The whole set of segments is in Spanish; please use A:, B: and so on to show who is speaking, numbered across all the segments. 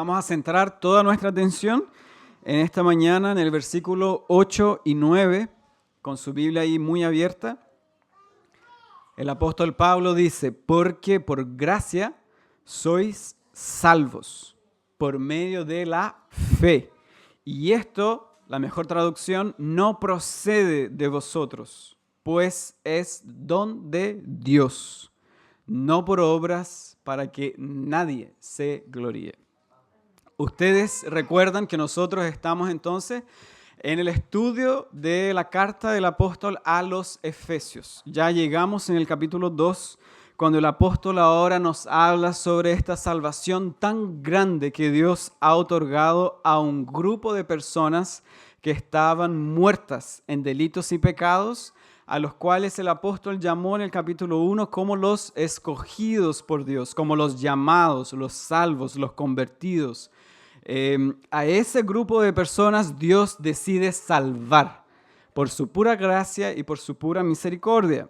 A: Vamos a centrar toda nuestra atención en esta mañana en el versículo 8 y 9, con su Biblia ahí muy abierta. El apóstol Pablo dice, porque por gracia sois salvos por medio de la fe. Y esto, la mejor traducción, no procede de vosotros, pues es don de Dios, no por obras para que nadie se gloríe. Ustedes recuerdan que nosotros estamos entonces en el estudio de la carta del apóstol a los Efesios. Ya llegamos en el capítulo 2, cuando el apóstol ahora nos habla sobre esta salvación tan grande que Dios ha otorgado a un grupo de personas que estaban muertas en delitos y pecados, a los cuales el apóstol llamó en el capítulo 1 como los escogidos por Dios, como los llamados, los salvos, los convertidos. A ese grupo de personas Dios decide salvar por su pura gracia y por su pura misericordia.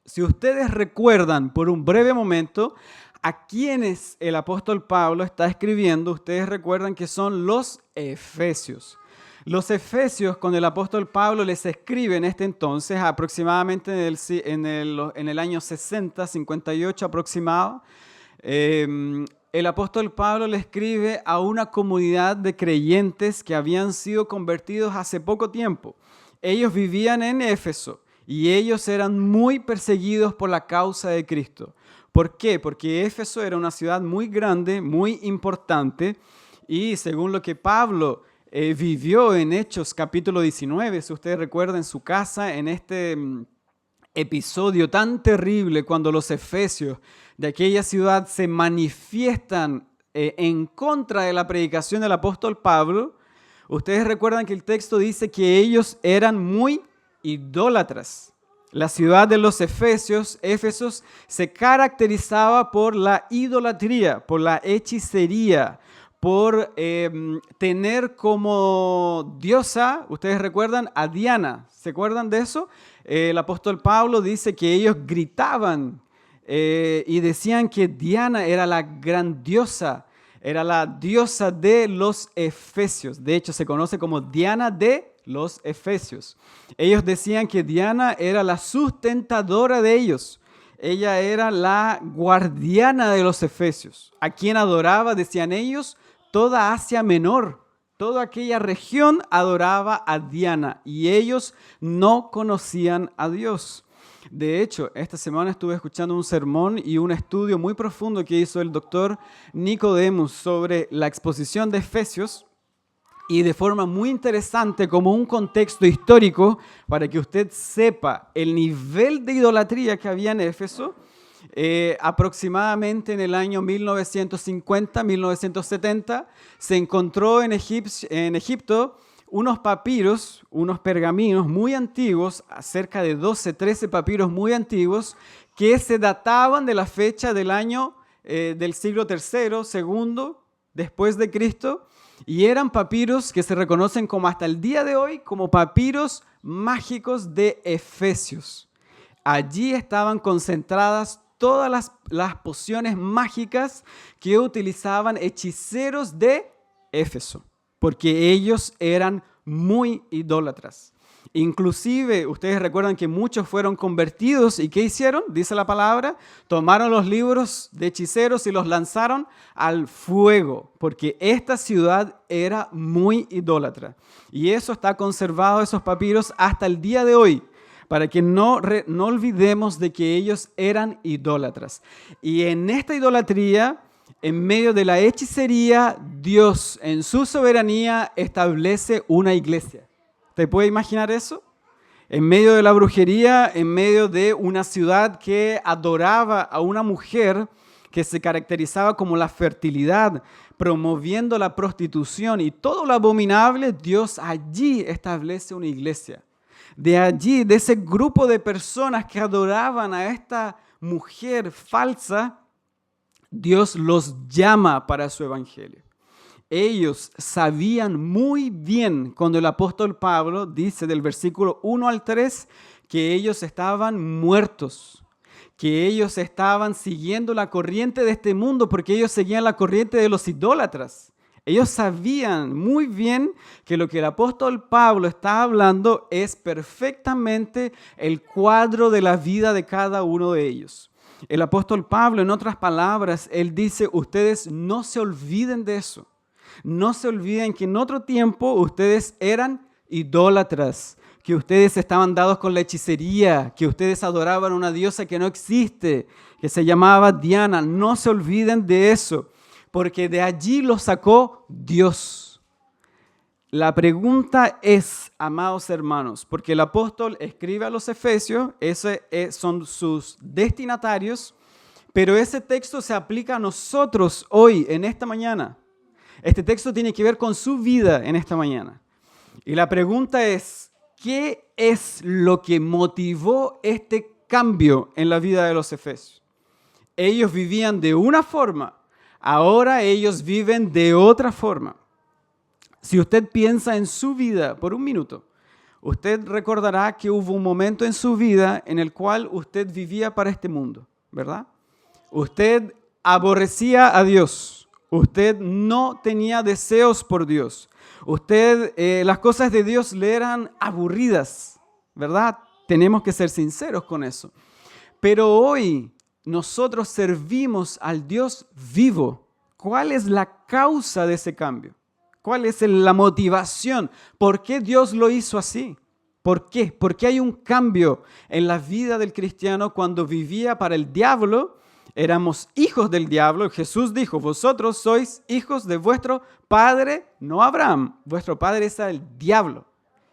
A: Si ustedes recuerdan por un breve momento a quienes el apóstol Pablo está escribiendo, ustedes recuerdan que son los Efesios. Los Efesios, cuando el apóstol Pablo les escribe en este entonces, aproximadamente en el año 60, 58 aproximado, el apóstol Pablo le escribe a una comunidad de creyentes que habían sido convertidos hace poco tiempo. Ellos vivían en Éfeso y ellos eran muy perseguidos por la causa de Cristo. ¿Por qué? Porque Éfeso era una ciudad muy grande, muy importante, y según lo que Pablo vivió en Hechos capítulo 19, si ustedes recuerdan, en su casa, en este episodio tan terrible cuando los efesios de aquella ciudad se manifiestan en contra de la predicación del apóstol Pablo, ustedes recuerdan que el texto dice que ellos eran muy idólatras. La ciudad de los Éfesos, se caracterizaba por la idolatría, por la hechicería, por tener como diosa, ustedes recuerdan, a Diana. ¿Se acuerdan de eso? El apóstol Pablo dice que ellos gritaban y decían que Diana era la gran diosa, era la diosa de los Efesios. De hecho, se conoce como Diana de los Efesios. Ellos decían que Diana era la sustentadora de ellos. Ella era la guardiana de los Efesios. A quien adoraba, decían ellos, toda Asia Menor. Toda aquella región adoraba a Diana y ellos no conocían a Dios. De hecho, esta semana estuve escuchando un sermón y un estudio muy profundo que hizo el doctor Nicodemus sobre la exposición de Efesios, y de forma muy interesante, como un contexto histórico, para que usted sepa el nivel de idolatría que había en Éfeso. Aproximadamente en el año 1950-1970 se encontró en Egipto unos papiros, unos pergaminos muy antiguos, cerca de 12, 13 papiros muy antiguos, que se databan de la fecha del año del siglo III, segundo, después de Cristo, y eran papiros que se reconocen como hasta el día de hoy como papiros mágicos de Efesios. Allí estaban concentradas todas las pociones mágicas que utilizaban hechiceros de Éfeso, porque ellos eran muy idólatras. Inclusive, ustedes recuerdan que muchos fueron convertidos y ¿qué hicieron? Dice la palabra, tomaron los libros de hechiceros y los lanzaron al fuego, porque esta ciudad era muy idólatra. Y eso está conservado, esos papiros, hasta el día de hoy, para que no olvidemos de que ellos eran idólatras. Y en esta idolatría, en medio de la hechicería, Dios en su soberanía establece una iglesia. ¿Te puede imaginar eso? En medio de la brujería, en medio de una ciudad que adoraba a una mujer que se caracterizaba como la fertilidad, promoviendo la prostitución y todo lo abominable, Dios allí establece una iglesia. De allí, de ese grupo de personas que adoraban a esta mujer falsa, Dios los llama para su evangelio. Ellos sabían muy bien cuando el apóstol Pablo dice del versículo 1 al 3 que ellos estaban muertos. que ellos estaban siguiendo la corriente de este mundo porque ellos seguían la corriente de los idólatras. Ellos sabían muy bien que lo que el apóstol Pablo está hablando es perfectamente el cuadro de la vida de cada uno de ellos. El apóstol Pablo, en otras palabras, él dice, ustedes no se olviden de eso. No se olviden que en otro tiempo ustedes eran idólatras, que ustedes estaban dados con la hechicería, que ustedes adoraban a una diosa que no existe, que se llamaba Diana. No se olviden de eso, porque de allí los sacó Dios. La pregunta es, amados hermanos, porque el apóstol escribe a los Efesios, esos son sus destinatarios, pero ese texto se aplica a nosotros hoy, en esta mañana. Este texto tiene que ver con su vida en esta mañana. Y la pregunta es, ¿qué es lo que motivó este cambio en la vida de los efesios? Ellos vivían de una forma, ahora ellos viven de otra forma. Si usted piensa en su vida por un minuto, usted recordará que hubo un momento en su vida en el cual usted vivía para este mundo, ¿verdad? Usted aborrecía a Dios, usted no tenía deseos por Dios. Las cosas de Dios le eran aburridas, ¿verdad? Tenemos que ser sinceros con eso. Pero hoy nosotros servimos al Dios vivo. ¿Cuál es la causa de ese cambio? ¿Cuál es la motivación? ¿Por qué Dios lo hizo así? ¿Por qué? Porque hay un cambio en la vida del cristiano cuando vivía para el diablo. Éramos hijos del diablo. Jesús dijo, vosotros sois hijos de vuestro padre, no Abraham. Vuestro padre es el diablo.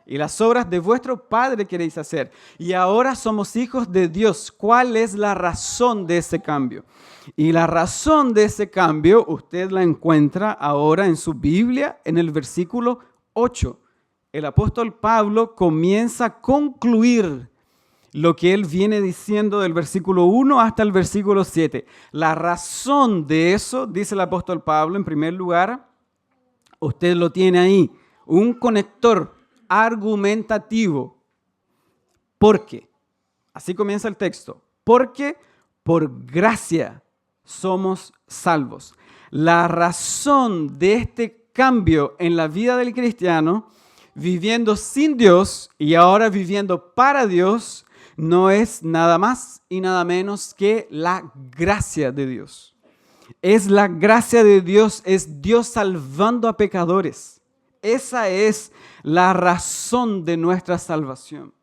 A: Y las obras de vuestro padre queréis hacer. Y ahora somos hijos de Dios. ¿Cuál es la razón de ese cambio? Y la razón de ese cambio usted la encuentra ahora en su Biblia, en el versículo 8. El apóstol Pablo comienza a concluir lo que él viene diciendo del versículo 1 hasta el versículo 7. La razón de eso, dice el apóstol Pablo, en primer lugar, usted lo tiene ahí, un conector argumentativo. ¿Por qué? Así comienza el texto. Porque por gracia somos salvos. La razón de este cambio en la vida del cristiano, viviendo sin Dios y ahora viviendo para Dios, no es nada más y nada menos que la gracia de Dios. Es la gracia de Dios, es Dios salvando a pecadores. Esa es la razón de nuestra salvación.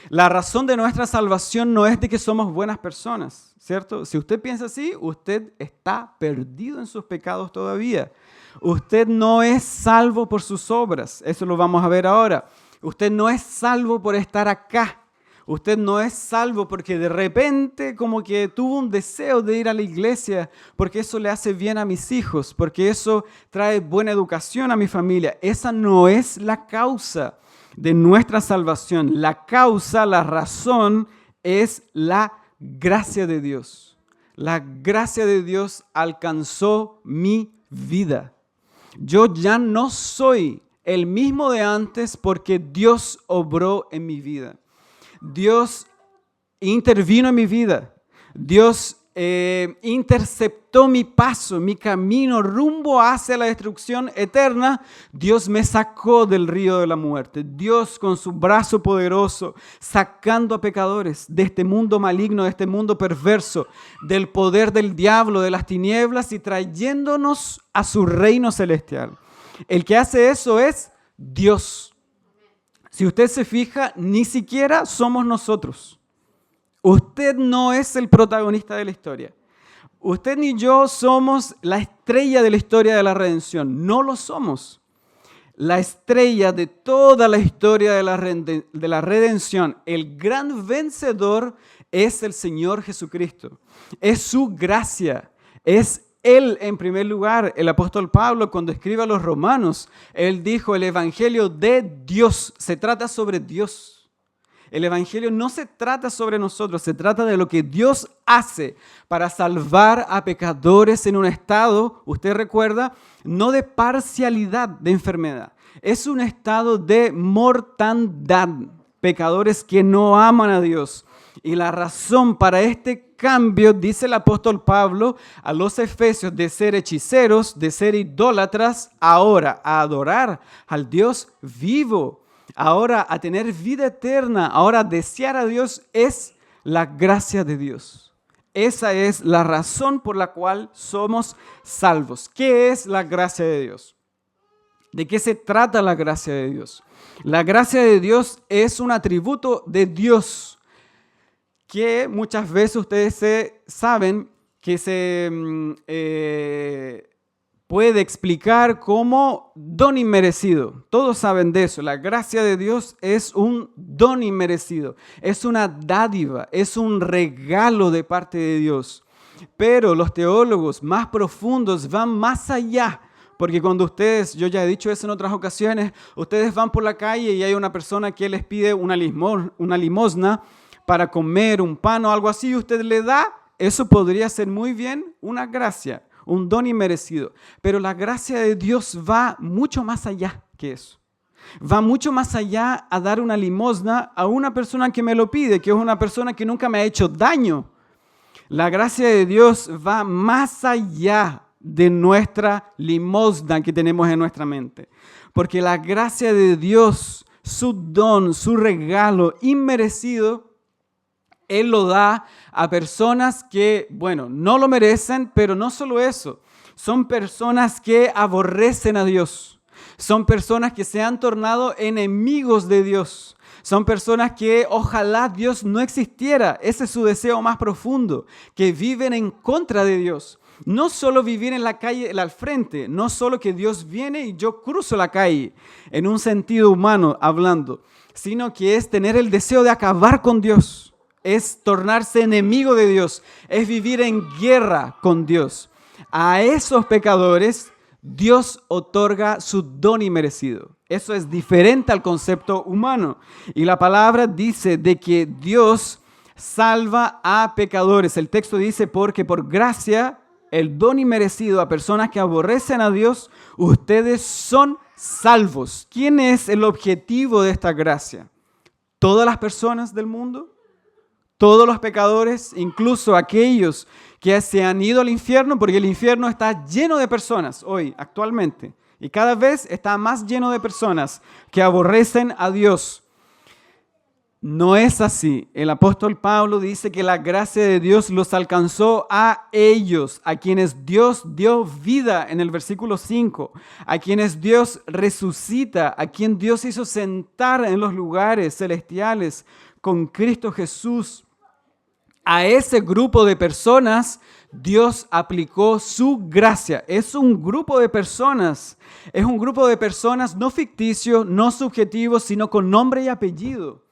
A: La razón de nuestra salvación no es de que somos buenas personas, ¿cierto? Si usted piensa así, usted está perdido en sus pecados todavía. Usted no es salvo por sus obras, eso lo vamos a ver ahora. Usted no es salvo por estar acá. Usted no es salvo porque de repente como que tuvo un deseo de ir a la iglesia, porque eso le hace bien a mis hijos, porque eso trae buena educación a mi familia. Esa no es la causa de nuestra salvación. La causa, la razón es la gracia de Dios. La gracia de Dios alcanzó mi vida. Yo ya no soy el mismo de antes porque Dios obró en mi vida. Dios intervino en mi vida. Dios interceptó mi paso, mi camino rumbo hacia la destrucción eterna. Dios me sacó del río de la muerte. Dios con su brazo poderoso, sacando a pecadores de este mundo maligno, de este mundo perverso, del poder del diablo, de las tinieblas y trayéndonos a su reino celestial. El que hace eso es Dios. Si usted se fija, ni siquiera somos nosotros. Usted no es el protagonista de la historia. Usted ni yo somos la estrella de la historia de la redención. No lo somos. La estrella de toda la historia de la redención, el gran vencedor es el Señor Jesucristo. Es su gracia, es Él en primer lugar. El apóstol Pablo, cuando escribe a los romanos, él dijo, el evangelio de Dios, se trata sobre Dios. El evangelio no se trata sobre nosotros, se trata de lo que Dios hace para salvar a pecadores en un estado, usted recuerda, no de parcialidad de enfermedad, es un estado de mortandad. Pecadores que no aman a Dios, Y la razón para este cambio, dice el apóstol Pablo a los efesios, de ser hechiceros, de ser idólatras, ahora a adorar al Dios vivo, ahora a tener vida eterna, ahora a desear a Dios, es la gracia de Dios. Esa es la razón por la cual somos salvos. ¿Qué es la gracia de Dios? ¿De qué se trata la gracia de Dios? La gracia de Dios es un atributo de Dios que muchas veces ustedes saben que se puede explicar como don inmerecido. Todos saben de eso. La gracia de Dios es un don inmerecido, es una dádiva, es un regalo de parte de Dios. Pero los teólogos más profundos van más allá. Porque cuando ustedes, yo ya he dicho eso en otras ocasiones, ustedes van por la calle y hay una persona que les pide una limosna para comer, un pan o algo así, y usted le da, eso podría ser muy bien una gracia, un don inmerecido. Pero la gracia de Dios va mucho más allá que eso. Va mucho más allá a dar una limosna a una persona que me lo pide, que es una persona que nunca me ha hecho daño. La gracia de Dios va más allá de nuestra limosna que tenemos en nuestra mente. Porque la gracia de Dios, su don, su regalo inmerecido, Él lo da a personas que, bueno, no lo merecen, pero no solo eso. Son personas que aborrecen a Dios. Son personas que se han tornado enemigos de Dios. Son personas que ojalá Dios no existiera. Ese es su deseo más profundo, que viven en contra de Dios. No solo vivir en la calle al frente, no solo que Dios viene y yo cruzo la calle, en un sentido humano hablando, sino que es tener el deseo de acabar con Dios, es tornarse enemigo de Dios, es vivir en guerra con Dios. A esos pecadores Dios otorga su don inmerecido. Eso es diferente al concepto humano. Y la palabra dice de que Dios salva a pecadores. El texto dice, porque por gracia, el don inmerecido a personas que aborrecen a Dios, ustedes son salvos. ¿Quién es el objetivo de esta gracia? ¿Todas las personas del mundo? ¿Todos los pecadores? Incluso aquellos que se han ido al infierno, porque el infierno está lleno de personas hoy, actualmente. Y cada vez está más lleno de personas que aborrecen a Dios. No es así. El apóstol Pablo dice que la gracia de Dios los alcanzó a ellos, a quienes Dios dio vida en el versículo 5, a quienes Dios resucita, a quien Dios hizo sentar en los lugares celestiales con Cristo Jesús. A ese grupo de personas Dios aplicó su gracia. Es un grupo de personas. Es un grupo de personas no ficticio, no subjetivo, sino con nombre y apellido.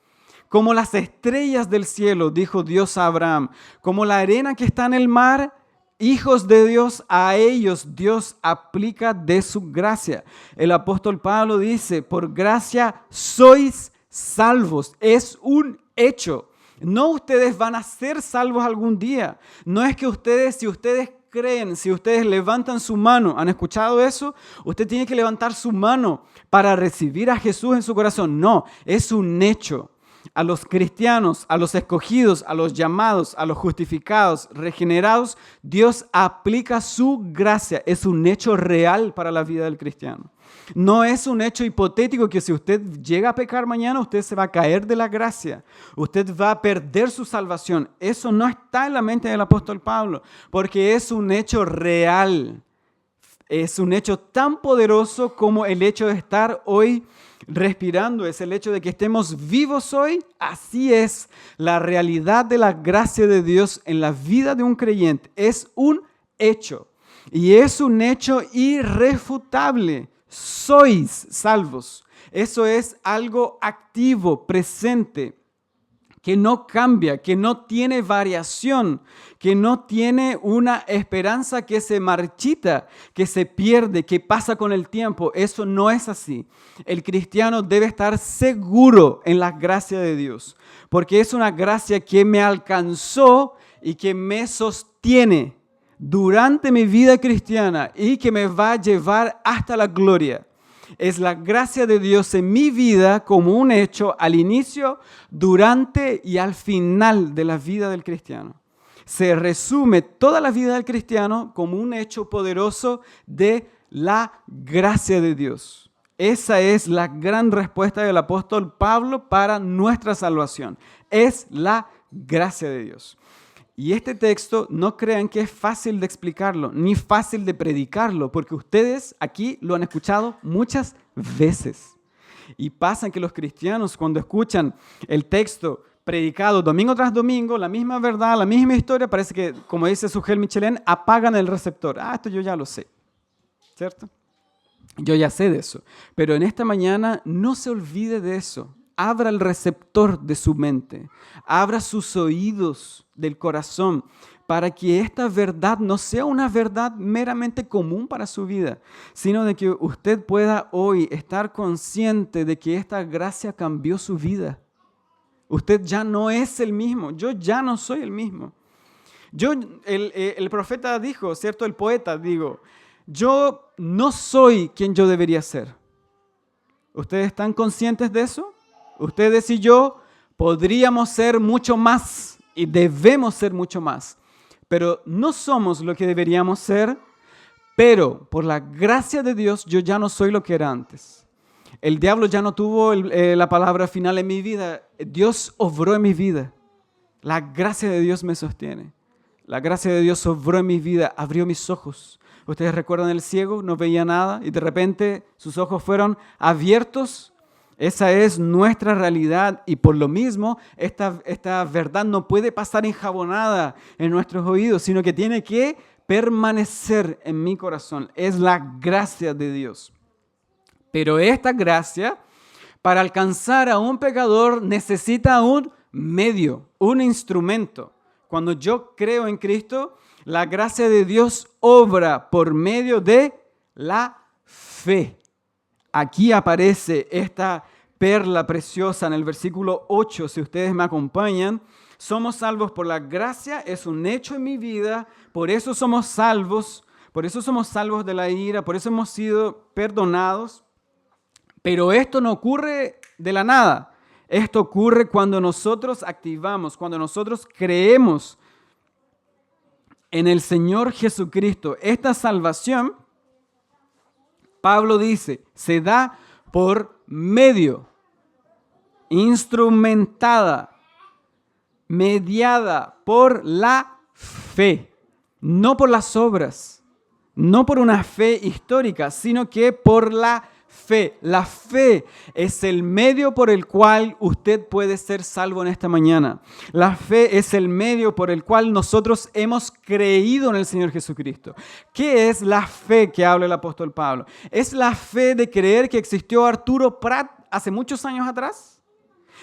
A: Como las estrellas del cielo, dijo Dios a Abraham, como la arena que está en el mar, hijos de Dios, a ellos Dios aplica de su gracia. El apóstol Pablo dice, por gracia sois salvos. Es un hecho. No ustedes van a ser salvos algún día. No es que ustedes, si ustedes creen, si ustedes levantan su mano, ¿han escuchado eso? Usted tiene que levantar su mano para recibir a Jesús en su corazón. No, es un hecho. A los cristianos, a los escogidos, a los llamados, a los justificados, regenerados, Dios aplica su gracia. Es un hecho real para la vida del cristiano. No es un hecho hipotético que si usted llega a pecar mañana, usted se va a caer de la gracia. Usted va a perder su salvación. Eso no está en la mente del apóstol Pablo, porque es un hecho real. Es un hecho tan poderoso como el hecho de estar hoy respirando, es el hecho de que estemos vivos hoy. Así es la realidad de la gracia de Dios en la vida de un creyente. Es un hecho y es un hecho irrefutable. Sois salvos. Eso es algo activo, presente, que no cambia, que no tiene variación, que no tiene una esperanza que se marchita, que se pierde, que pasa con el tiempo. Eso no es así. El cristiano debe estar seguro en la gracia de Dios, porque es una gracia que me alcanzó y que me sostiene durante mi vida cristiana y que me va a llevar hasta la gloria. Es la gracia de Dios en mi vida como un hecho al inicio, durante y al final de la vida del cristiano. Se resume toda la vida del cristiano como un hecho poderoso de la gracia de Dios. Esa es la gran respuesta del apóstol Pablo para nuestra salvación. Es la gracia de Dios. Y este texto no crean que es fácil de explicarlo, ni fácil de predicarlo, porque ustedes aquí lo han escuchado muchas veces. Y pasa que los cristianos cuando escuchan el texto predicado domingo tras domingo, la misma verdad, la misma historia, parece que, como dice Sujel Michelén, apagan el receptor. Esto yo ya lo sé, ¿cierto? Yo ya sé de eso. Pero en esta mañana no se olvide de eso. Abra el receptor de su mente, abra sus oídos del corazón para que esta verdad no sea una verdad meramente común para su vida, sino de que usted pueda hoy estar consciente de que esta gracia cambió su vida. Usted ya no es el mismo, yo ya no soy el mismo. El profeta dijo, ¿cierto? El poeta, yo no soy quien yo debería ser. ¿Ustedes están conscientes de eso? Ustedes y yo podríamos ser mucho más y debemos ser mucho más, pero no somos lo que deberíamos ser, pero por la gracia de Dios yo ya no soy lo que era antes. El diablo ya no tuvo la palabra final en mi vida, Dios obró en mi vida. La gracia de Dios me sostiene. La gracia de Dios obró en mi vida, abrió mis ojos. Ustedes recuerdan el ciego, no veía nada y de repente sus ojos fueron abiertos. Esa es nuestra realidad y por lo mismo esta verdad no puede pasar enjabonada en nuestros oídos, sino que tiene que permanecer en mi corazón. Es la gracia de Dios. Pero esta gracia, para alcanzar a un pecador, necesita un medio, un instrumento. Cuando yo creo en Cristo, la gracia de Dios obra por medio de la fe. Aquí aparece esta perla preciosa en el versículo 8, si ustedes me acompañan. Somos salvos por la gracia, es un hecho en mi vida, por eso somos salvos de la ira, por eso hemos sido perdonados. Pero esto no ocurre de la nada. Esto ocurre cuando nosotros activamos, cuando nosotros creemos en el Señor Jesucristo. Esta salvación, Pablo dice, se da por medio, instrumentada, mediada por la fe, no por las obras, no por una fe histórica, sino que por la fe. La fe es el medio por el cual usted puede ser salvo en esta mañana. La fe es el medio por el cual nosotros hemos creído en el Señor Jesucristo. ¿Qué es la fe que habla el apóstol Pablo? Es la fe de creer que existió Arturo Prat hace muchos años atrás.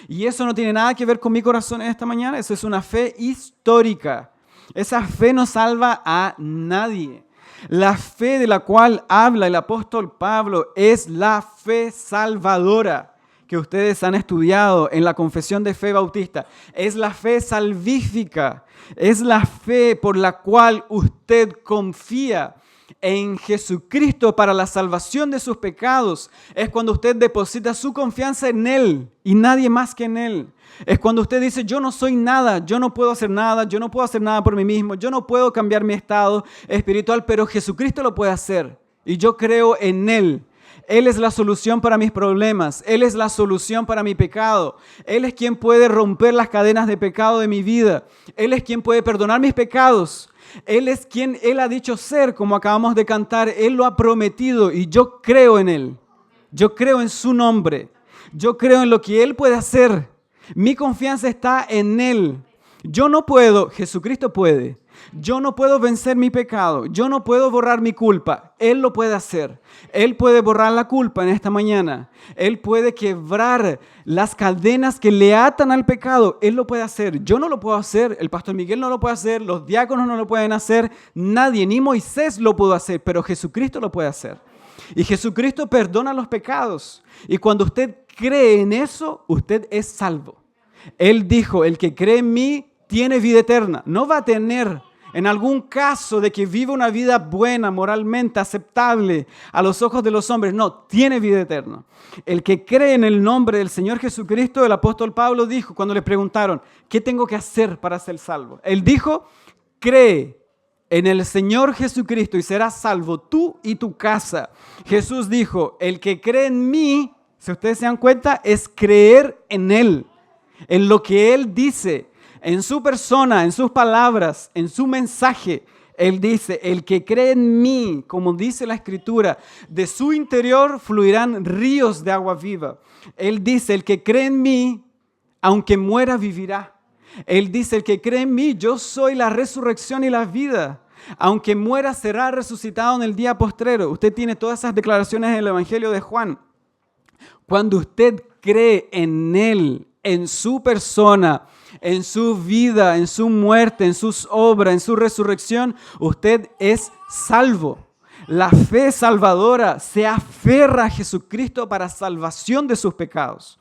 A: Y eso no tiene nada que ver con mi corazón en esta mañana. Eso es una fe histórica. Esa fe no salva a nadie. La fe de la cual habla el apóstol Pablo es la fe salvadora que ustedes han estudiado en la Confesión de Fe Bautista. Es la fe salvífica. Es la fe por la cual usted confía en Jesucristo para la salvación de sus pecados. Es cuando usted deposita su confianza en Él y nadie más que en Él. Es cuando usted dice, yo no soy nada, yo no puedo hacer nada, yo no puedo hacer nada por mí mismo, yo no puedo cambiar mi estado espiritual, pero Jesucristo lo puede hacer y yo creo en Él. Él es la solución para mis problemas, Él es la solución para mi pecado, Él es quien puede romper las cadenas de pecado de mi vida, Él es quien puede perdonar mis pecados. Él es quien Él ha dicho ser, como acabamos de cantar. Él lo ha prometido y yo creo en Él. Yo creo en su nombre. Yo creo en lo que Él puede hacer. Mi confianza está en Él. Yo no puedo, Jesucristo puede. Yo no puedo vencer mi pecado. Yo no puedo borrar mi culpa. Él lo puede hacer. Él puede borrar la culpa en esta mañana. Él puede quebrar las cadenas que le atan al pecado. Él lo puede hacer. Yo no lo puedo hacer. El pastor Miguel no lo puede hacer. Los diáconos no lo pueden hacer. Nadie, ni Moisés lo pudo hacer. Pero Jesucristo lo puede hacer. Y Jesucristo perdona los pecados. Y cuando usted cree en eso, usted es salvo. Él dijo, el que cree en mí tiene vida eterna. No va a tener en algún caso de que vive una vida buena, moralmente aceptable a los ojos de los hombres. No, tiene vida eterna. El que cree en el nombre del Señor Jesucristo, el apóstol Pablo dijo cuando le preguntaron, ¿qué tengo que hacer para ser salvo? Él dijo, cree en el Señor Jesucristo y serás salvo tú y tu casa. Jesús dijo, el que cree en mí, si ustedes se dan cuenta, es creer en Él, en lo que Él dice, en su persona, en sus palabras, en su mensaje. Él dice, el que cree en mí, como dice la Escritura, de su interior fluirán ríos de agua viva. Él dice, el que cree en mí, aunque muera, vivirá. Él dice, el que cree en mí, yo soy la resurrección y la vida. Aunque muera, será resucitado en el día postrero. Usted tiene todas esas declaraciones en el Evangelio de Juan. Cuando usted cree en Él, en su persona, en su vida, en su muerte, en sus obras, en su resurrección, usted es salvo. La fe salvadora se aferra a Jesucristo para salvación de sus pecados.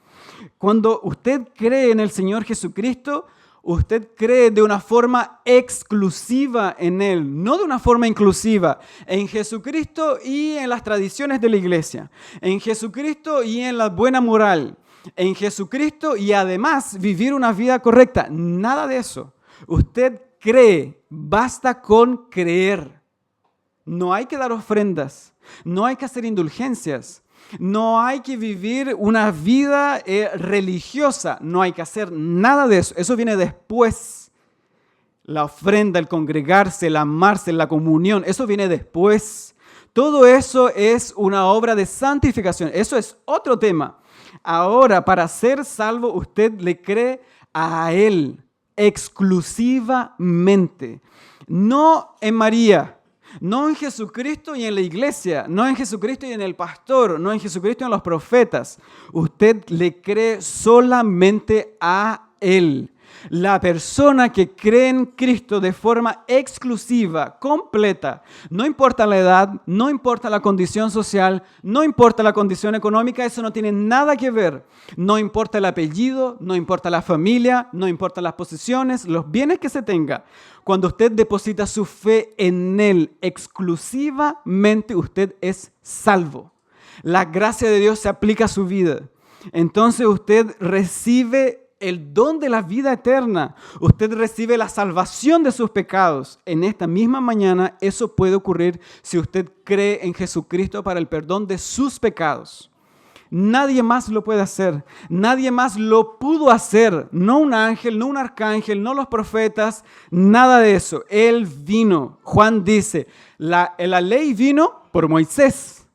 A: Cuando usted cree en el Señor Jesucristo, usted cree de una forma exclusiva en Él, no de una forma inclusiva, en Jesucristo y en las tradiciones de la iglesia, en Jesucristo y en la buena moral, en Jesucristo y además vivir una vida correcta. Nada de eso. Usted cree, basta con creer. No hay que dar ofrendas, no hay que hacer indulgencias, no hay que vivir una vida religiosa, no hay que hacer nada de eso. Eso viene después. La ofrenda, el congregarse, el amarse, la comunión, eso viene después. Todo eso es una obra de santificación. Eso es otro tema. Ahora, para ser salvo, usted le cree a Él exclusivamente. No en María, no en Jesucristo y en la iglesia, no en Jesucristo y en el pastor, no en Jesucristo y en los profetas. Usted le cree solamente a Él. La persona que cree en Cristo de forma exclusiva, completa, no importa la edad, no importa la condición social, no importa la condición económica, eso no tiene nada que ver. No importa el apellido, no importa la familia, no importa las posesiones, los bienes que se tenga. Cuando usted deposita su fe en Él exclusivamente, usted es salvo. La gracia de Dios se aplica a su vida. Entonces usted recibe el don de la vida eterna. Usted recibe la salvación de sus pecados. En esta misma mañana eso puede ocurrir si usted cree en Jesucristo para el perdón de sus pecados. Nadie más lo puede hacer. Nadie más lo pudo hacer. No un ángel, no un arcángel, no los profetas, nada de eso. Él vino. Juan dice, la ley vino por Moisés,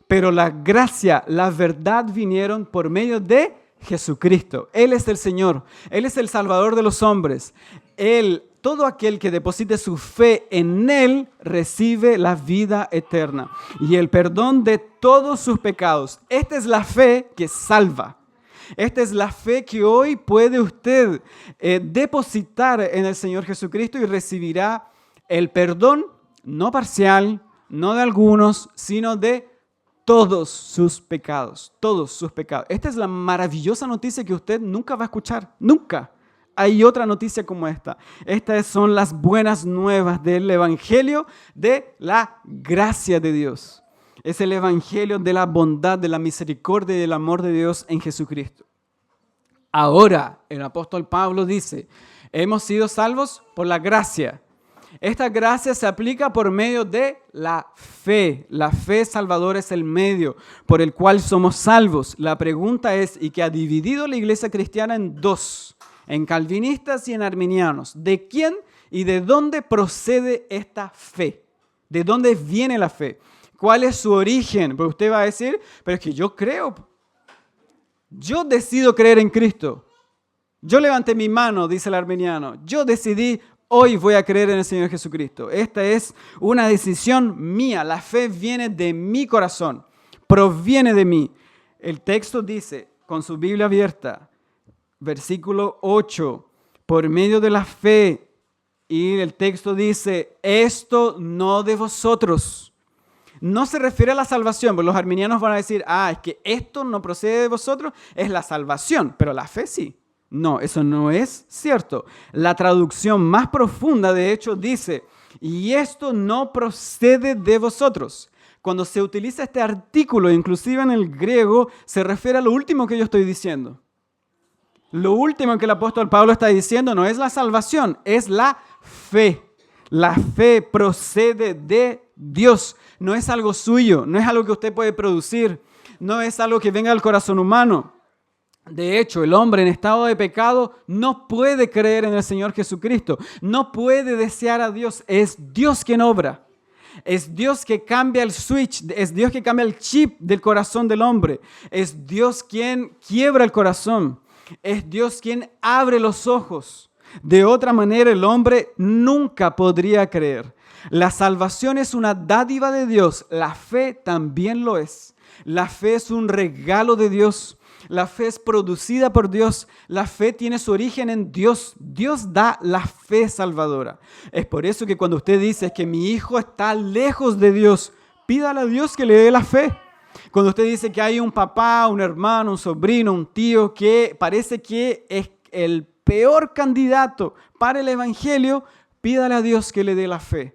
A: pero la gracia, la verdad vinieron por medio de Jesucristo. Él es el Señor. Él es el Salvador de los hombres. Él, todo aquel que deposite su fe en Él, recibe la vida eterna y el perdón de todos sus pecados. Esta es la fe que salva. Esta es la fe que hoy puede usted depositar en el Señor Jesucristo y recibirá el perdón, no parcial, no de algunos, sino de todos sus pecados, todos sus pecados. Esta es la maravillosa noticia que usted nunca va a escuchar, nunca. Hay otra noticia como esta. Estas son las buenas nuevas del Evangelio de la gracia de Dios. Es el Evangelio de la bondad, de la misericordia y del amor de Dios en Jesucristo. Ahora, el apóstol Pablo dice, hemos sido salvos por la gracia. Esta gracia se aplica por medio de la fe. La fe salvadora es el medio por el cual somos salvos. La pregunta es, y que ha dividido la iglesia cristiana en dos, en calvinistas y en arminianos. ¿De quién y de dónde procede esta fe? ¿De dónde viene la fe? ¿Cuál es su origen? Porque usted va a decir, pero es que yo creo. Yo decido creer en Cristo. Yo levanté mi mano, dice el arminiano. Yo decidí, hoy voy a creer en el Señor Jesucristo. Esta es una decisión mía. La fe viene de mi corazón, proviene de mí. El texto dice, con su Biblia abierta, versículo 8, por medio de la fe. Y el texto dice, esto no de vosotros. No se refiere a la salvación, porque los arminianos van a decir, es que esto no procede de vosotros, es la salvación, pero la fe sí. No, eso no es cierto. La traducción más profunda, de hecho, dice, y esto no procede de vosotros. Cuando se utiliza este artículo, inclusive en el griego, se refiere a lo último que yo estoy diciendo. Lo último que el apóstol Pablo está diciendo no es la salvación, es la fe. La fe procede de Dios, no es algo suyo, no es algo que usted puede producir, no es algo que venga del corazón humano. De hecho, el hombre en estado de pecado no puede creer en el Señor Jesucristo, no puede desear a Dios, es Dios quien obra. Es Dios que cambia el switch, es Dios que cambia el chip del corazón del hombre, es Dios quien quiebra el corazón, es Dios quien abre los ojos. De otra manera, el hombre nunca podría creer. La salvación es una dádiva de Dios, la fe también lo es. La fe es un regalo de Dios. La fe es producida por Dios. La fe tiene su origen en Dios. Dios da la fe salvadora. Es por eso que cuando usted dice que mi hijo está lejos de Dios, pídale a Dios que le dé la fe. Cuando usted dice que hay un papá, un hermano, un sobrino, un tío que parece que es el peor candidato para el evangelio, pídale a Dios que le dé la fe.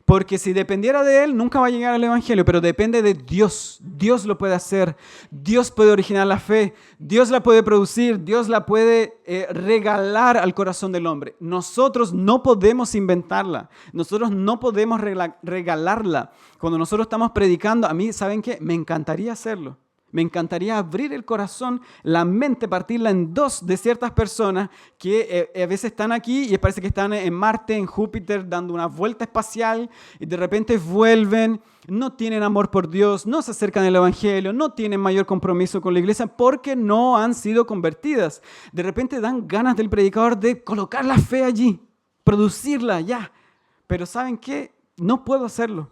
A: Porque si dependiera de él, nunca va a llegar al evangelio, pero depende de Dios. Dios lo puede hacer. Dios puede originar la fe. Dios la puede producir. Dios la puede regalar al corazón del hombre. Nosotros no podemos inventarla. Nosotros no podemos regalarla. Cuando nosotros estamos predicando, a mí, ¿saben qué? Me encantaría hacerlo. Me encantaría abrir el corazón, la mente, partirla en dos de ciertas personas que a veces están aquí y parece que están en Marte, en Júpiter, dando una vuelta espacial y de repente vuelven, no tienen amor por Dios, no se acercan al Evangelio, no tienen mayor compromiso con la iglesia porque no han sido convertidas. De repente dan ganas del predicador de colocar la fe allí, producirla ya. Pero ¿saben qué? No puedo hacerlo.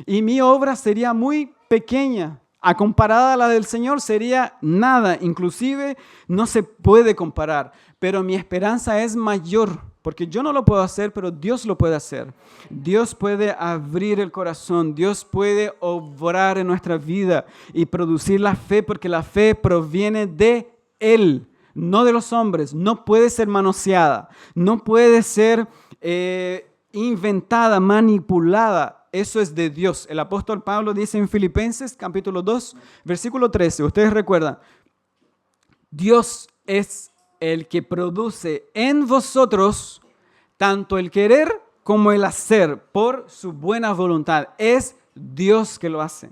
A: Y mi obra sería muy pequeña. A comparada a la del Señor sería nada, inclusive no se puede comparar, pero mi esperanza es mayor, porque yo no lo puedo hacer, pero Dios lo puede hacer. Dios puede abrir el corazón, Dios puede obrar en nuestra vida y producir la fe, porque la fe proviene de Él, no de los hombres, no puede ser manoseada, no puede ser inventada, manipulada. Eso es de Dios. El apóstol Pablo dice en Filipenses capítulo 2, versículo 13, ustedes recuerdan, Dios es el que produce en vosotros tanto el querer como el hacer por su buena voluntad. Es Dios que lo hace.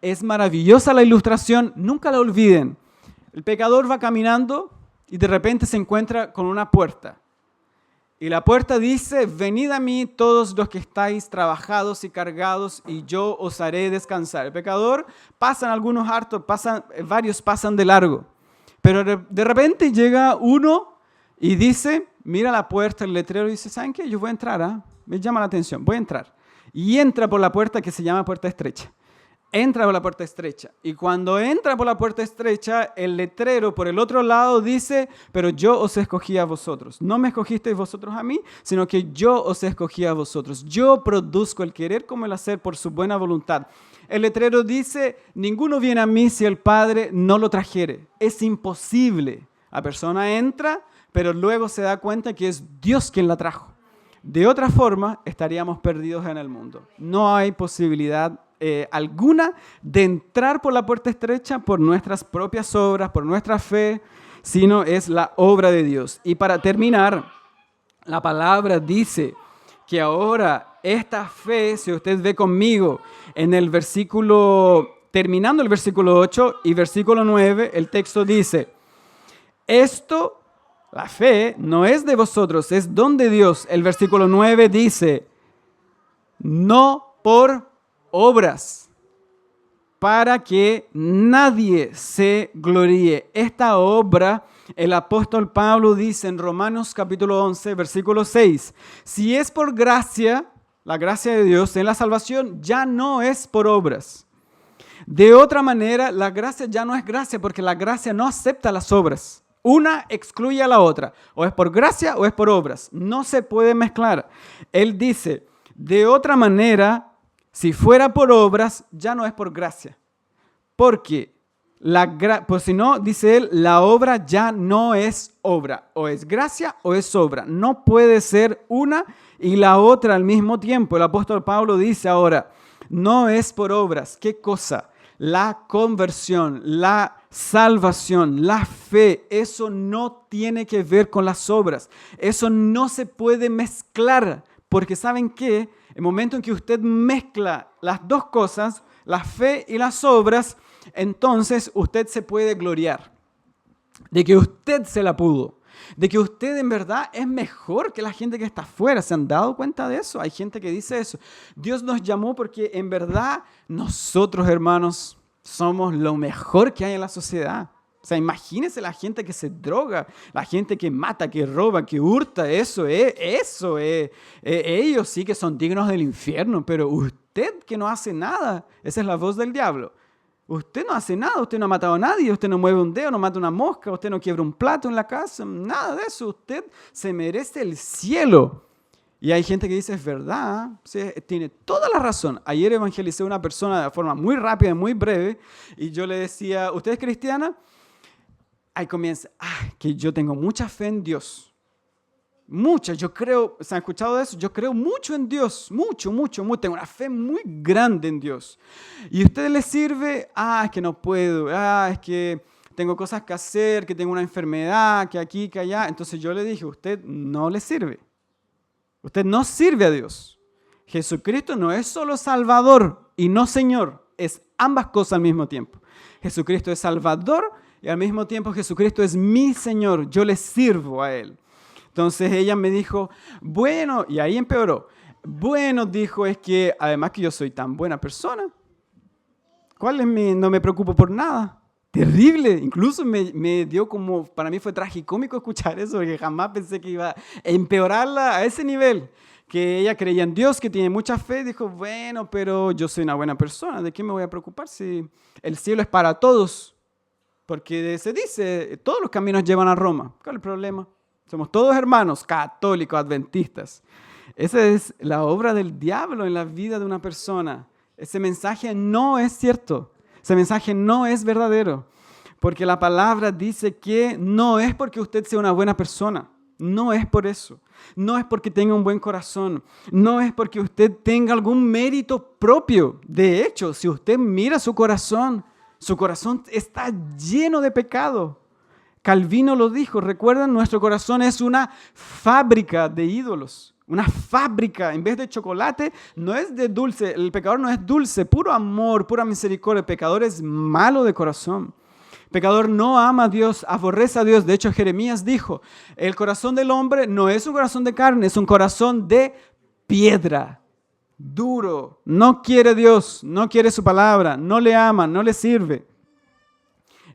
A: Es maravillosa la ilustración, nunca la olviden. El pecador va caminando y de repente se encuentra con una puerta. Y la puerta dice, venid a mí todos los que estáis trabajados y cargados y yo os haré descansar. El pecador, pasan algunos hartos, varios pasan de largo. Pero de repente llega uno y dice, mira la puerta, el letrero y dice, ¿saben qué? Yo voy a entrar, me llama la atención, voy a entrar. Y entra por la puerta que se llama puerta estrecha. Entra por la puerta estrecha. Y cuando entra por la puerta estrecha, el letrero por el otro lado dice, pero yo os escogí a vosotros. No me escogisteis vosotros a mí, sino que yo os escogí a vosotros. Yo produzco el querer como el hacer por su buena voluntad. El letrero dice, ninguno viene a mí si el Padre no lo trajere. Es imposible. La persona entra, pero luego se da cuenta que es Dios quien la trajo. De otra forma, estaríamos perdidos en el mundo. No hay posibilidad alguna de entrar por la puerta estrecha por nuestras propias obras, por nuestra fe, sino es la obra de Dios. Y para terminar, la palabra dice que ahora esta fe, si usted ve conmigo en el versículo, terminando el versículo 8 y versículo 9, el texto dice, esto, la fe, no es de vosotros, es don de Dios. El versículo 9 dice, no por obras, para que nadie se gloríe. Esta obra, el apóstol Pablo dice en Romanos capítulo 11, versículo 6, si es por gracia, la gracia de Dios en la salvación ya no es por obras. De otra manera, la gracia ya no es gracia porque la gracia no acepta las obras. Una excluye a la otra. O es por gracia o es por obras. No se puede mezclar. Él dice, de otra manera, si fuera por obras, ya no es por gracia. Porque Por si no, dice él, la obra ya no es obra. O es gracia o es obra. No puede ser una y la otra al mismo tiempo. El apóstol Pablo dice ahora, no es por obras. ¿Qué cosa? La conversión, la salvación, la fe, eso no tiene que ver con las obras. Eso no se puede mezclar. Porque ¿saben qué? El momento en que usted mezcla las dos cosas, la fe y las obras, entonces usted se puede gloriar de que usted se la pudo, de que usted en verdad es mejor que la gente que está afuera. ¿Se han dado cuenta de eso? Hay gente que dice eso. Dios nos llamó porque en verdad nosotros, hermanos, somos lo mejor que hay en la sociedad. O sea, imagínense la gente que se droga, la gente que mata, que roba, que hurta, ellos sí que son dignos del infierno, pero usted que no hace nada, esa es la voz del diablo. Usted no hace nada, usted no ha matado a nadie, usted no mueve un dedo, no mata una mosca, usted no quiebra un plato en la casa, nada de eso. Usted se merece el cielo. Y hay gente que dice, es verdad, sí, tiene toda la razón. Ayer evangelicé a una persona de forma muy rápida, muy breve, y yo le decía, ¿usted es cristiana? Ahí comienza, que yo tengo mucha fe en Dios. Mucha, yo creo, ¿se han escuchado de eso? Yo creo mucho en Dios, mucho, tengo una fe muy grande en Dios. ¿Y a usted le sirve? Es que no puedo, es que tengo cosas que hacer, que tengo una enfermedad, que aquí, que allá. Entonces yo le dije, usted no le sirve. Usted no sirve a Dios. Jesucristo no es solo Salvador y no Señor, es ambas cosas al mismo tiempo. Jesucristo es Salvador y al mismo tiempo Jesucristo es mi Señor, yo le sirvo a Él. Entonces ella me dijo, bueno, y ahí empeoró. Bueno, dijo, es que además que yo soy tan buena persona, no me preocupo por nada. Terrible, incluso me dio como, para mí fue tragicómico escuchar eso, porque jamás pensé que iba a empeorarla a ese nivel. Que ella creía en Dios, que tiene mucha fe, dijo, bueno, pero yo soy una buena persona, ¿de qué me voy a preocupar si el cielo es para todos? Porque se dice, todos los caminos llevan a Roma. ¿Cuál es el problema? Somos todos hermanos, católicos, adventistas. Esa es la obra del diablo en la vida de una persona. Ese mensaje no es cierto. Ese mensaje no es verdadero. Porque la palabra dice que no es porque usted sea una buena persona. No es por eso. No es porque tenga un buen corazón. No es porque usted tenga algún mérito propio. De hecho, si usted mira su corazón está lleno de pecado. Calvino lo dijo, recuerdan, nuestro corazón es una fábrica de ídolos, una fábrica, en vez de chocolate, no es de dulce, el pecador no es dulce, puro amor, pura misericordia, el pecador es malo de corazón. El pecador no ama a Dios, aborrece a Dios. De hecho, Jeremías dijo, el corazón del hombre no es un corazón de carne, es un corazón de piedra, duro, no quiere Dios, no quiere su palabra, no le ama, no le sirve.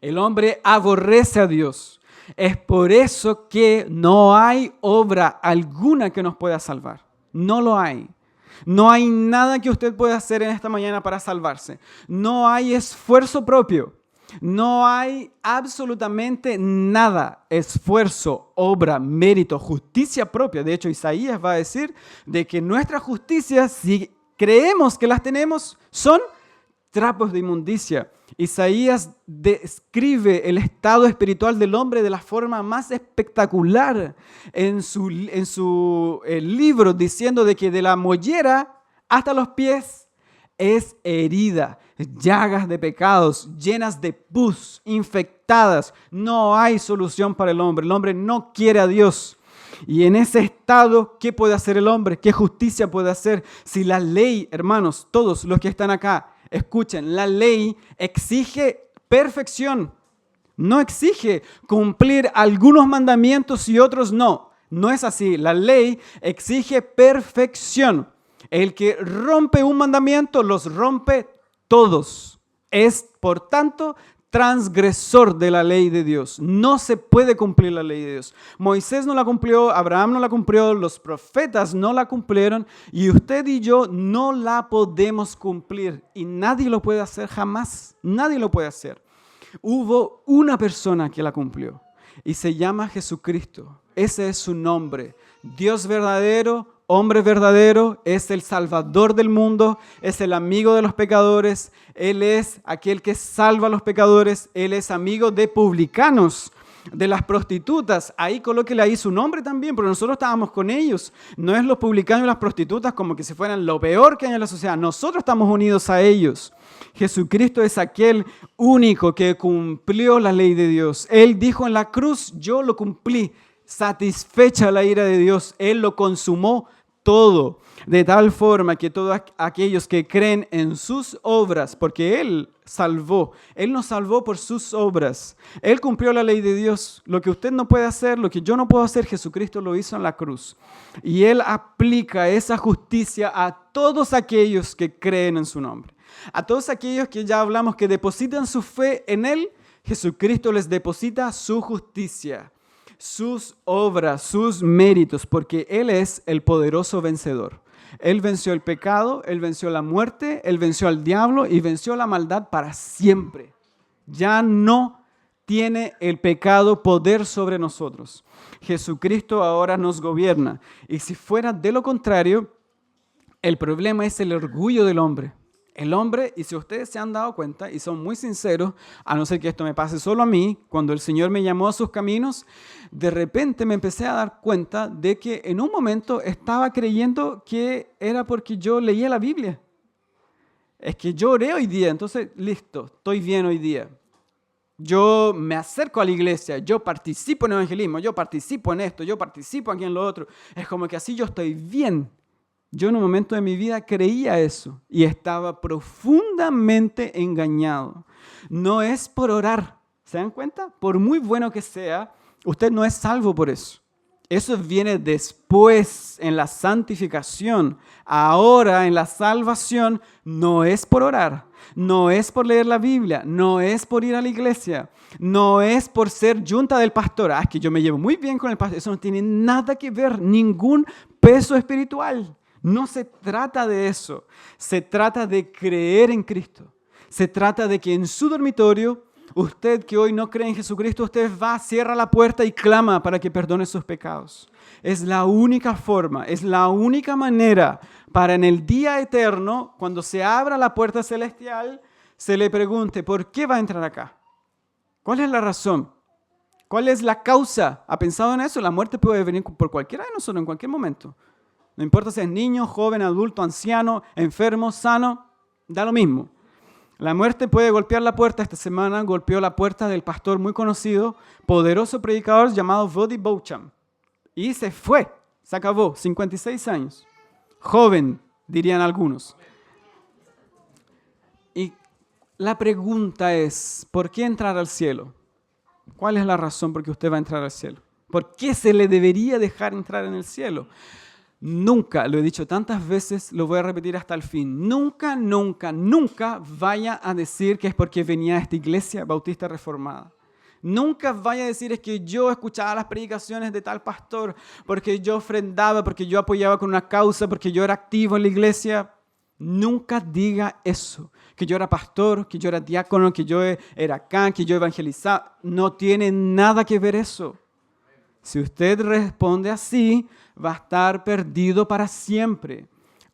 A: El hombre aborrece a Dios. Es por eso que no hay obra alguna que nos pueda salvar. No lo hay. No hay nada que usted pueda hacer en esta mañana para salvarse. No hay esfuerzo propio. No hay absolutamente nada. Esfuerzo, obra, mérito, justicia propia. De hecho, Isaías va a decir de que nuestras justicias, si creemos que las tenemos, son trapos de inmundicia. Isaías describe el estado espiritual del hombre de la forma más espectacular en su libro, diciendo de que de la mollera hasta los pies es herida, llagas de pecados, llenas de pus, infectadas. No hay solución para el hombre. El hombre no quiere a Dios. Y en ese estado, ¿qué puede hacer el hombre? ¿Qué justicia puede hacer? Si la ley, hermanos, todos los que están acá, escuchen, la ley exige perfección. No exige cumplir algunos mandamientos y otros no. No es así. La ley exige perfección. El que rompe un mandamiento, los rompe todos. Es, por tanto, transgresor de la ley de Dios. No se puede cumplir la ley de Dios. Moisés no la cumplió, Abraham no la cumplió, los profetas no la cumplieron y usted y yo no la podemos cumplir y nadie lo puede hacer jamás. Nadie lo puede hacer. Hubo una persona que la cumplió y se llama Jesucristo. Ese es su nombre. Dios verdadero hombre verdadero, es el salvador del mundo, es el amigo de los pecadores, Él es aquel que salva a los pecadores, Él es amigo de publicanos, de las prostitutas. Ahí colóquele ahí su nombre también, porque nosotros estábamos con ellos. No es los publicanos y las prostitutas como que si fueran lo peor que hay en la sociedad. Nosotros estamos unidos a ellos. Jesucristo es aquel único que cumplió la ley de Dios. Él dijo en la cruz, yo lo cumplí. Satisfecha la ira de Dios, Él lo consumó todo, de tal forma que todos aquellos que creen en sus obras, porque Él salvó, Él nos salvó por sus obras, Él cumplió la ley de Dios, lo que usted no puede hacer, lo que yo no puedo hacer, Jesucristo lo hizo en la cruz, y Él aplica esa justicia a todos aquellos que creen en su nombre, a todos aquellos que ya hablamos que depositan su fe en Él, Jesucristo les deposita su justicia, sus obras, sus méritos, porque Él es el poderoso vencedor. Él venció el pecado, Él venció la muerte, Él venció al diablo y venció la maldad para siempre. Ya no tiene el pecado poder sobre nosotros. Jesucristo ahora nos gobierna. Y si fuera de lo contrario, el problema es el orgullo del hombre. El hombre, y si ustedes se han dado cuenta y son muy sinceros, a no ser que esto me pase solo a mí, cuando el Señor me llamó a sus caminos, de repente me empecé a dar cuenta de que en un momento estaba creyendo que era porque yo leía la Biblia. Es que yo oré hoy día, entonces listo, estoy bien hoy día. Yo me acerco a la iglesia, yo participo en evangelismo, yo participo en esto, yo participo aquí en lo otro. Es como que así yo estoy bien. Yo en un momento de mi vida creía eso y estaba profundamente engañado. No es por orar, ¿se dan cuenta? Por muy bueno que sea, usted no es salvo por eso. Eso viene después en la santificación. Ahora en la salvación no es por orar, no es por leer la Biblia, no es por ir a la iglesia, no es por ser yunta del pastor. Es que yo me llevo muy bien con el pastor. Eso no tiene nada que ver, ningún peso espiritual. No se trata de eso, se trata de creer en Cristo. Se trata de que en su dormitorio, usted que hoy no cree en Jesucristo, usted va, cierra la puerta y clama para que perdone sus pecados. Es la única forma, es la única manera para en el día eterno, cuando se abra la puerta celestial, se le pregunte, ¿por qué va a entrar acá? ¿Cuál es la razón? ¿Cuál es la causa? ¿Ha pensado en eso? La muerte puede venir por cualquiera de nosotros en cualquier momento. No importa si es niño, joven, adulto, anciano, enfermo, sano, da lo mismo. La muerte puede golpear la puerta. Esta semana golpeó la puerta del pastor muy conocido, poderoso predicador llamado Voddie Baucham. Y se fue, se acabó, 56 años. Joven, dirían algunos. Y la pregunta es, ¿por qué entrar al cielo? ¿Cuál es la razón por qué usted va a entrar al cielo? ¿Por qué se le debería dejar entrar en el cielo? Nunca, lo he dicho tantas veces, lo voy a repetir hasta el fin, nunca, nunca, nunca vaya a decir que es porque venía a esta iglesia bautista reformada. Nunca vaya a decir es que yo escuchaba las predicaciones de tal pastor, porque yo ofrendaba, porque yo apoyaba con una causa, porque yo era activo en la iglesia. Nunca diga eso, que yo era pastor, que yo era diácono, que yo era acá, que yo evangelizaba. No tiene nada que ver eso. Si usted responde así, va a estar perdido para siempre.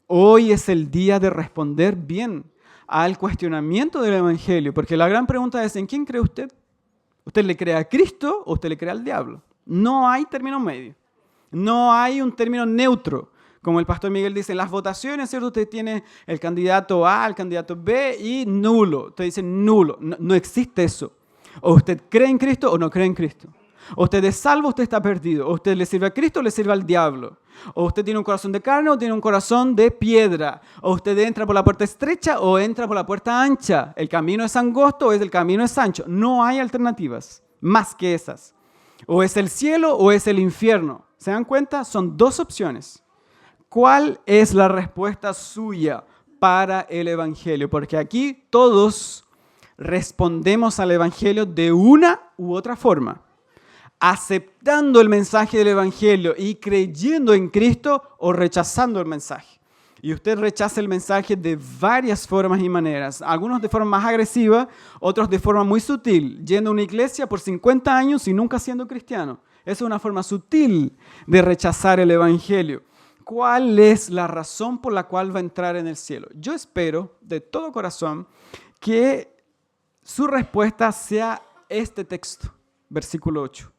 A: Hoy es el día de responder bien al cuestionamiento del evangelio, porque la gran pregunta es, ¿en quién cree usted? ¿Usted le cree a Cristo o usted le cree al diablo? No hay término medio. No hay un término neutro. Como el pastor Miguel dice, en las votaciones, ¿cierto? Usted tiene el candidato A, el candidato B y nulo. Usted dice nulo. No existe eso. O usted cree en Cristo o no cree en Cristo. O usted es salvo o usted está perdido. O usted le sirve a Cristo o le sirve al diablo. O usted tiene un corazón de carne o tiene un corazón de piedra. O usted entra por la puerta estrecha o entra por la puerta ancha. El camino es angosto o el camino es ancho. No hay alternativas más que esas. O es el cielo o es el infierno. ¿Se dan cuenta? Son dos opciones. ¿Cuál es la respuesta suya para el evangelio? Porque aquí todos respondemos al evangelio de una u otra forma. Aceptando el mensaje del evangelio y creyendo en Cristo o rechazando el mensaje. Y usted rechaza el mensaje de varias formas y maneras. Algunos de forma más agresiva, otros de forma muy sutil. Yendo a una iglesia por 50 años y nunca siendo cristiano. Esa es una forma sutil de rechazar el evangelio. ¿Cuál es la razón por la cual va a entrar en el cielo? Yo espero de todo corazón que su respuesta sea este texto, versículo 8.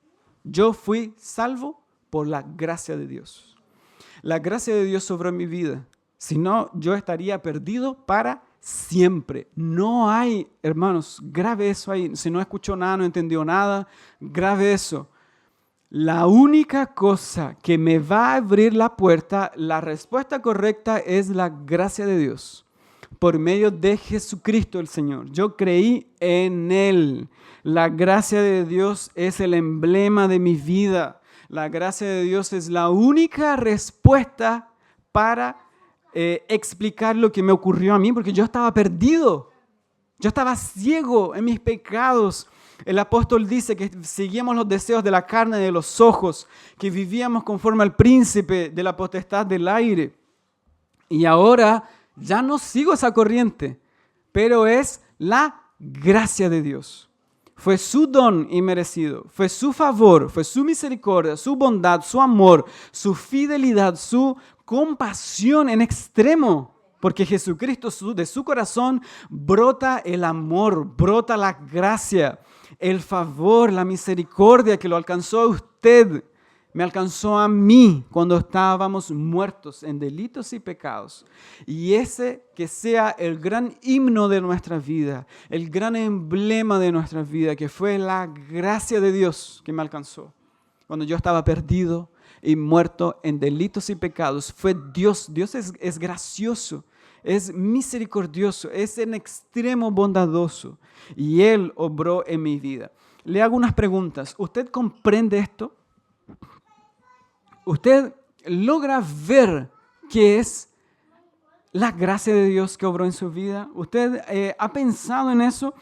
A: Yo fui salvo por la gracia de Dios. La gracia de Dios sobre mi vida. Si no, yo estaría perdido para siempre. No hay, hermanos, grave eso ahí. Si no escuchó nada, no entendió nada, grave eso. La única cosa que me va a abrir la puerta, la respuesta correcta es la gracia de Dios. Por medio de Jesucristo el Señor. Yo creí en Él. La gracia de Dios es el emblema de mi vida. La gracia de Dios es la única respuesta para explicar lo que me ocurrió a mí, porque yo estaba perdido. Yo estaba ciego en mis pecados. El apóstol dice que seguíamos los deseos de la carne y de los ojos, que vivíamos conforme al príncipe de la potestad del aire. Y ahora ya no sigo esa corriente, pero es la gracia de Dios. Fue su don inmerecido, fue su favor, fue su misericordia, su bondad, su amor, su fidelidad, su compasión en extremo. Porque Jesucristo de su corazón brota el amor, brota la gracia, el favor, la misericordia que lo alcanzó a usted, me alcanzó a mí cuando estábamos muertos en delitos y pecados. Y ese que sea el gran himno de nuestra vida, el gran emblema de nuestra vida, que fue la gracia de Dios que me alcanzó. Cuando yo estaba perdido y muerto en delitos y pecados, fue Dios. Dios es gracioso, es misericordioso, es en extremo bondadoso. Y Él obró en mi vida. Le hago unas preguntas. ¿Usted comprende esto? ¿Usted logra ver qué es la gracia de Dios que obró en su vida? ¿Usted ha pensado en eso?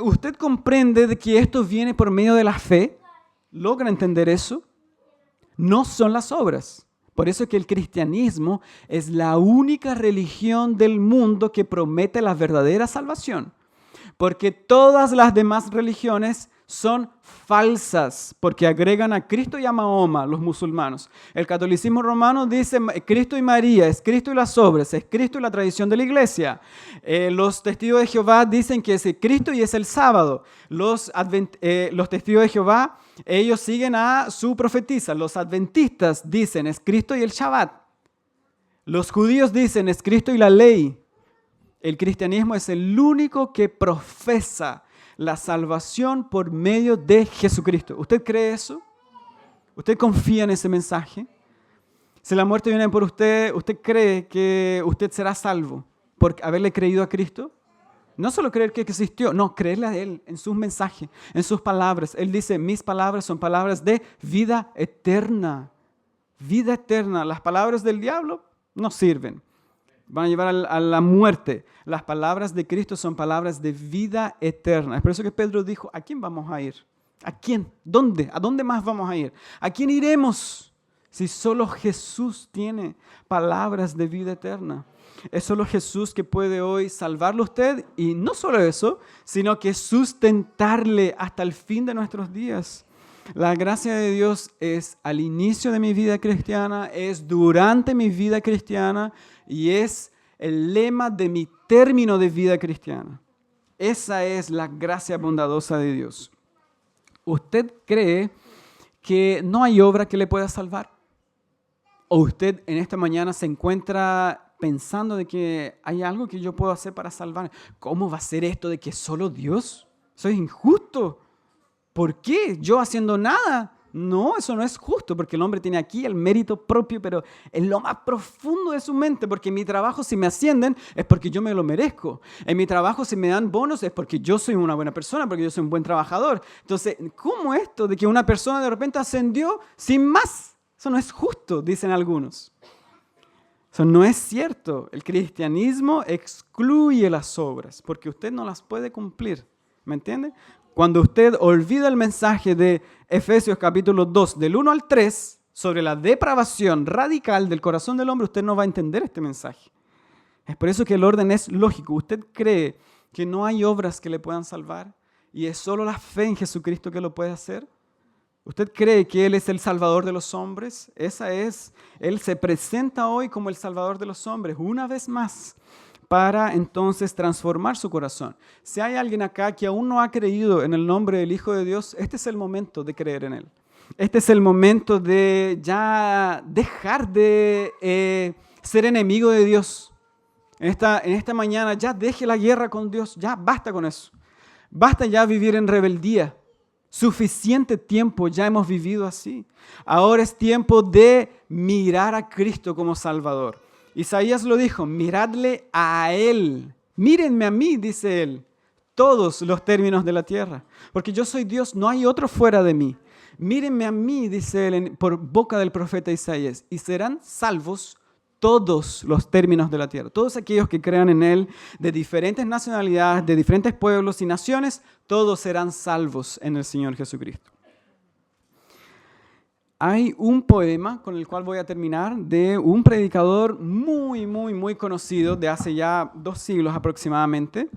A: ¿Usted comprende de que esto viene por medio de la fe? ¿Logra entender eso? No son las obras. Por eso es que el cristianismo es la única religión del mundo que promete la verdadera salvación. Porque todas las demás religiones son falsas, porque agregan a Cristo y a Mahoma, los musulmanes. El catolicismo romano dice Cristo y María, es Cristo y las obras, es Cristo y la tradición de la iglesia. Los testigos de Jehová dicen que es Cristo y es el sábado. Los testigos de Jehová, ellos siguen a su profetisa. Los adventistas dicen es Cristo y el Shabbat. Los judíos dicen es Cristo y la ley. El cristianismo es el único que profesa la salvación por medio de Jesucristo. ¿Usted cree eso? ¿Usted confía en ese mensaje? Si la muerte viene por usted, ¿usted cree que usted será salvo por haberle creído a Cristo? No solo creer que existió, no, creerle a Él en sus mensajes, en sus palabras. Él dice, mis palabras son palabras de vida eterna. Vida eterna. Las palabras del diablo no sirven. Van a llevar a la muerte. Las palabras de Cristo son palabras de vida eterna. Es por eso que Pedro dijo, ¿a quién vamos a ir? ¿A quién? ¿Dónde? ¿A dónde más vamos a ir? ¿A quién iremos? Si solo Jesús tiene palabras de vida eterna. Es solo Jesús que puede hoy salvarlo a usted. Y no solo eso, sino que sustentarle hasta el fin de nuestros días. La gracia de Dios es al inicio de mi vida cristiana, es durante mi vida cristiana y es el lema de mi término de vida cristiana. Esa es la gracia bondadosa de Dios. ¿Usted cree que no hay obra que le pueda salvar? ¿O usted en esta mañana se encuentra pensando de que hay algo que yo puedo hacer para salvar? ¿Cómo va a ser esto de que solo Dios? Eso es injusto. ¿Por qué? ¿Yo haciendo nada? No, eso no es justo, porque el hombre tiene aquí el mérito propio, pero en lo más profundo de su mente, porque en mi trabajo si me ascienden es porque yo me lo merezco. En mi trabajo si me dan bonos es porque yo soy una buena persona, porque yo soy un buen trabajador. Entonces, ¿cómo esto de que una persona de repente ascendió sin más? Eso no es justo, dicen algunos. Eso no es cierto. El cristianismo excluye las obras, porque usted no las puede cumplir. ¿Me entiende? Cuando usted olvida el mensaje de Efesios capítulo 2, del 1 al 3, sobre la depravación radical del corazón del hombre, usted no va a entender este mensaje. Es por eso que el orden es lógico. Usted cree que no hay obras que le puedan salvar y es solo la fe en Jesucristo que lo puede hacer. ¿Usted cree que Él es el Salvador de los hombres? Él se presenta hoy como el Salvador de los hombres, una vez más, para entonces transformar su corazón. Si hay alguien acá que aún no ha creído en el nombre del Hijo de Dios, este es el momento de creer en Él. Este es el momento de ya dejar de ser enemigo de Dios. En esta mañana ya deje la guerra con Dios, ya basta con eso. Basta ya vivir en rebeldía. Suficiente tiempo ya hemos vivido así. Ahora es tiempo de mirar a Cristo como Salvador. Isaías lo dijo, miradle a Él. Mírenme a mí, dice Él, todos los términos de la tierra. Porque yo soy Dios, no hay otro fuera de mí. Mírenme a mí, dice Él por boca del profeta Isaías, y serán salvos todos los términos de la tierra. Todos aquellos que crean en Él, de diferentes nacionalidades, de diferentes pueblos y naciones, todos serán salvos en el Señor Jesucristo. Hay un poema con el cual voy a terminar de un predicador muy conocido de hace ya 2 siglos aproximadamente.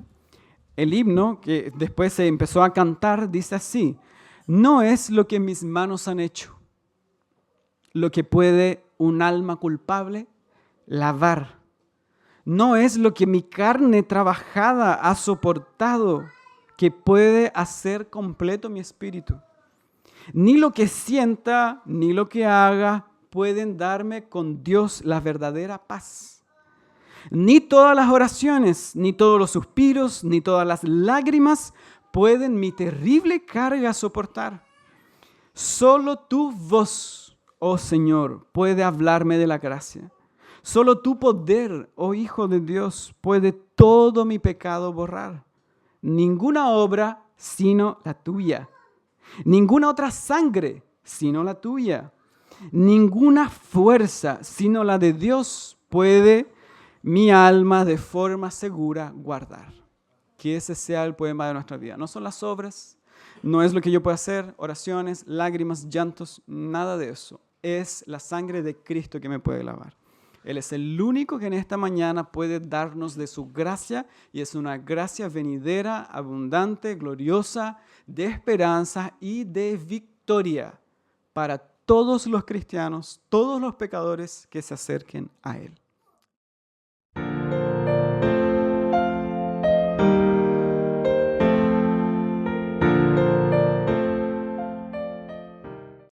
A: El himno que después se empezó a cantar dice así: no es lo que mis manos han hecho lo que puede un alma culpable lavar. No es lo que mi carne trabajada ha soportado que puede hacer completo mi espíritu. Ni lo que sienta, ni lo que haga pueden darme con Dios la verdadera paz. Ni todas las oraciones, ni todos los suspiros, ni todas las lágrimas pueden mi terrible carga soportar. Solo tu voz, oh Señor, puede hablarme de la gracia. Solo tu poder, oh Hijo de Dios, puede todo mi pecado borrar. Ninguna obra sino la tuya. Ninguna otra sangre sino la tuya. Ninguna fuerza sino la de Dios puede mi alma de forma segura guardar. Que ese sea el poema de nuestra vida. No son las obras, no es lo que yo pueda hacer, oraciones, lágrimas, llantos, nada de eso. Es la sangre de Cristo que me puede lavar. Él es el único que en esta mañana puede darnos de su gracia, y es una gracia venidera, abundante, gloriosa, de esperanza y de victoria para todos los cristianos, todos los pecadores que se acerquen a Él.